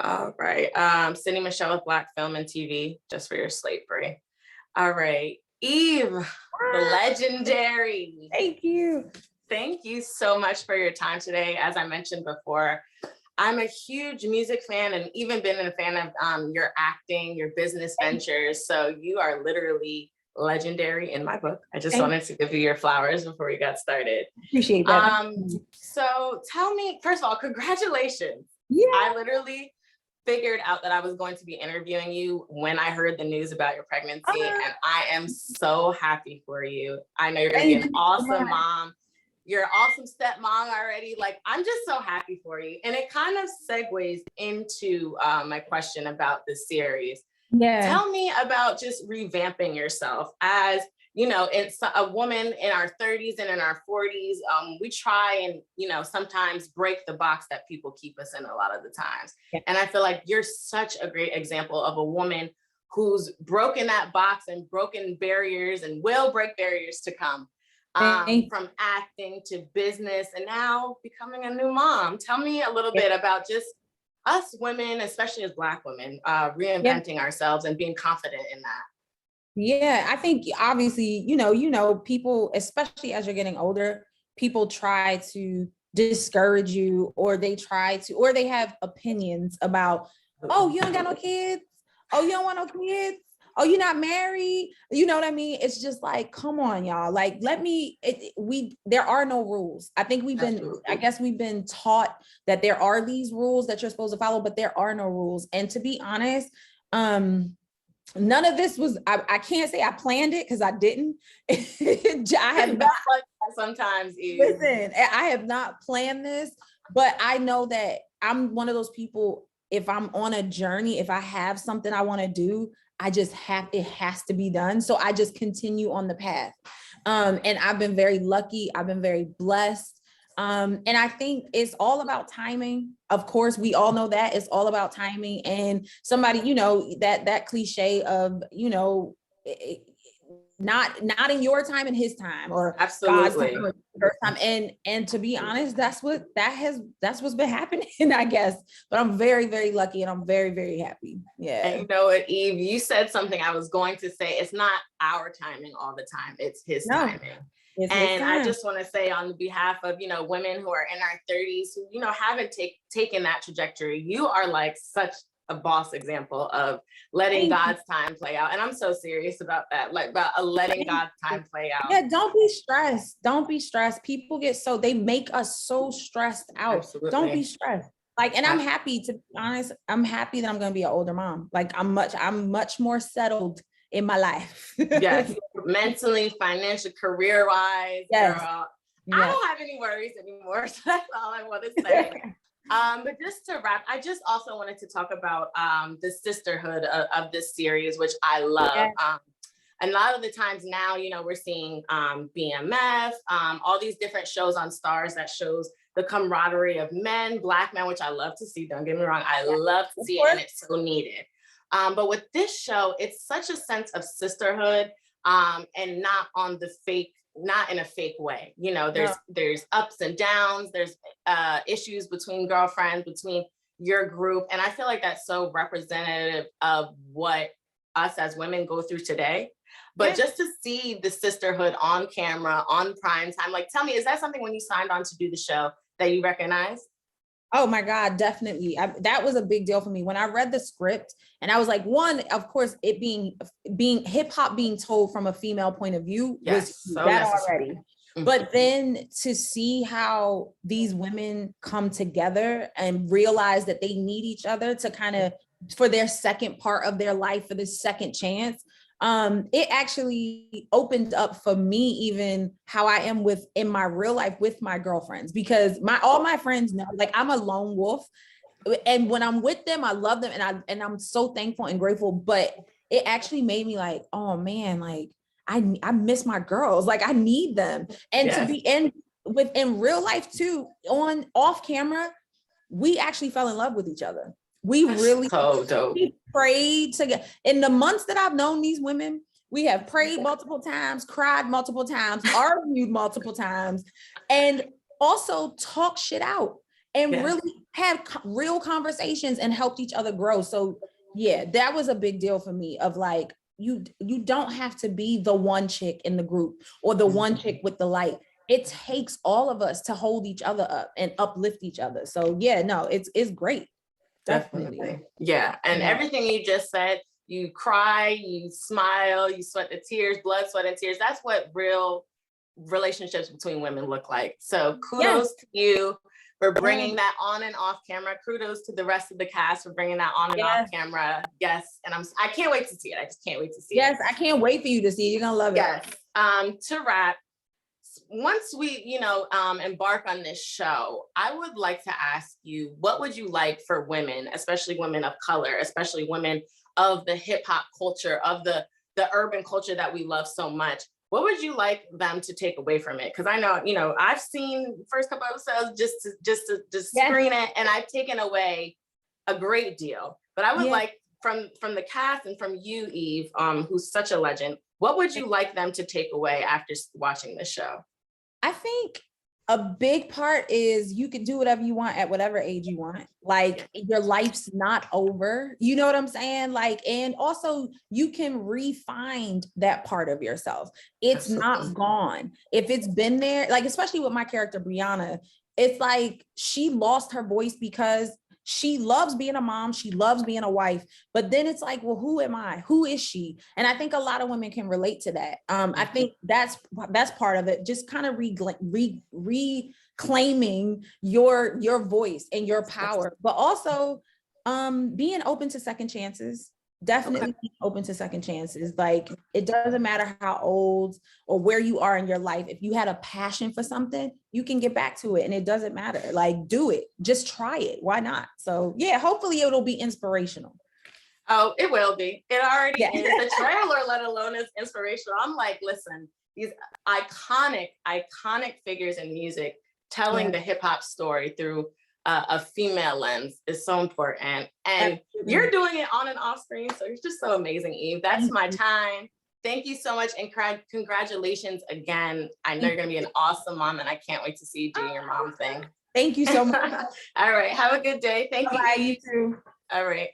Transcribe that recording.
All right. Sidnee Michelle with Black Film and TV, just for your slate free. All right. Eve, the legendary. Thank you. Thank you so much for your time today. As I mentioned before, I'm a huge music fan and even been a fan of your acting, your business ventures. So you are literally legendary in my book. I just wanted to give you your flowers before we got started. Appreciate that. So tell me, first of all, congratulations. Yeah. I literally figured out that I was going to be interviewing you when I heard the news about your pregnancy, and I am so happy for you. I know you're gonna be an awesome mom. You're an awesome stepmom already. Like, I'm just so happy for you. And it kind of segues into my question about the series. Yeah. Tell me about just revamping yourself as, you know, it's a woman in our 30s and in our 40s. We try and, you know, sometimes break the box that people keep us in a lot of the times. Yeah. And I feel like you're such a great example of a woman who's broken that box and broken barriers and will break barriers to come. From acting to business and now becoming a new mom. Tell me a little bit about just us women, especially as Black women, reinventing ourselves and being confident in that. Yeah, I think obviously, you know, people, especially as you're getting older, people try to discourage you, or they have opinions about, oh, you don't got no kids. Oh, you don't want no kids. Oh, you're not married. You know what I mean? It's just like, come on, y'all. Like, there are no rules. I think we've been taught that there are these rules that you're supposed to follow, but there are no rules. And to be honest, none of this was, I can't say I planned it because I didn't. I have not. Sometimes. Listen, I have not planned this, but I know that I'm one of those people, if I'm on a journey, if I have something I want to do, it has to be done. So I just continue on the path. And I've been very lucky. I've been very blessed. And I think it's all about timing. Of course, we all know that it's all about timing. And somebody, you know, that cliche of, you know, not in your time, in his time, or God's time, or first time. And to be honest, that's what's been happening, I guess. But I'm very, very lucky, and I'm very, very happy. Yeah. And you know what, Eve, you said something I was going to say. It's not our timing all the time. It's his timing. And I just want to say, on behalf of, you know, women who are in our 30s who, you know, haven't taken that trajectory, you are like such a boss example of letting God's time play out. And I'm so serious about that, like about letting God's time play out. Yeah, don't be stressed. Don't be stressed. People they make us so stressed out. Absolutely. Don't be stressed. Like, and I'm happy, to be honest, I'm happy that I'm going to be an older mom. Like, I'm much more settled in my life. Yes, mentally, financially, career-wise. Yes. Girl, yes. I don't have any worries anymore. So that's all I want to say. But just to wrap, I just also wanted to talk about the sisterhood of this series, which I love. Yeah. A lot of the times now, you know, we're seeing BMF, all these different shows on Stars that shows the camaraderie of men, Black men, which I love to see. Don't get me wrong. I love to see it, and it's so needed. But with this show, it's such a sense of sisterhood, and not in a fake way. You know, there's ups and downs, there's issues between girlfriends, between your group. And I feel like that's so representative of what us as women go through today. But just to see the sisterhood on camera, on prime time, like, tell me, is that something when you signed on to do the show that you recognize? Oh my God, definitely. That was a big deal for me. When I read the script, and I was like, one, of course, it being hip hop being told from a female point of view was so that necessary. Already. Mm-hmm. But then to see how these women come together and realize that they need each other to kind of, for their second part of their life, for this second chance, it actually opened up for me even how I am in my real life with my girlfriends, because all my friends know, like, I'm a lone wolf, and when I'm with them, I love them, and I'm so thankful and grateful. But it actually made me like, oh man, like I miss my girls, like I need them, and to be in real life too, off camera, we actually fell in love with each other. We really we prayed together. In the months that I've known these women, we have prayed multiple times, cried multiple times, argued multiple times, and also talk shit out and really had real conversations and helped each other grow. So yeah, that was a big deal for me of like, you don't have to be the one chick in the group or the one chick with the light. It takes all of us to hold each other up and uplift each other. So yeah, no, it's great. Definitely. Yeah. And everything you just said, you cry, you smile, you sweat the tears, blood, sweat, and tears. That's what real relationships between women look like. So kudos to you for bringing that on and off camera. Kudos to the rest of the cast for bringing that on and off camera. Yes. And I can't wait to see it. I just can't wait to see it. Yes, I can't wait for you to see it. You're gonna love it. Yes. To wrap, once we, embark on this show, I would like to ask you, what would you like for women, especially women of color, especially women of the hip hop culture, of the urban culture that we love so much? What would you like them to take away from it? Because I know, I've seen the first couple episodes just to screen it, and I've taken away a great deal. But I would like from the cast and from you, Eve, who's such a legend, what would you like them to take away after watching the show? I think a big part is you can do whatever you want at whatever age you want. Like, your life's not over. You know what I'm saying? Like, and also you can refine that part of yourself. It's not gone. If it's been there, like, especially with my character, Brianna, it's like she lost her voice because she loves being a mom. She loves being a wife. But then it's like, well, who am I? Who is she? And I think a lot of women can relate to that. I think that's part of it. Just kind of reclaiming your voice and your power, but also being open to second chances. Definitely be open to second chances. Like, it doesn't matter how old or where you are in your life. If you had a passion for something, you can get back to it, and it doesn't matter. Like, do it. Just try it. Why not? So yeah, hopefully it'll be inspirational. Oh, it will be. It already is. The trailer, let alone, is inspirational. I'm like, listen, these iconic figures in music telling the hip hop story through a female lens is so important. And you're doing it on and off screen. So you're just so amazing, Eve. That's my time. Thank you so much. And congratulations again. I know you're going to be an awesome mom, and I can't wait to see you doing your mom thing. Thank you so much. All right. Have a good day. Thank you. Bye, you too. All right.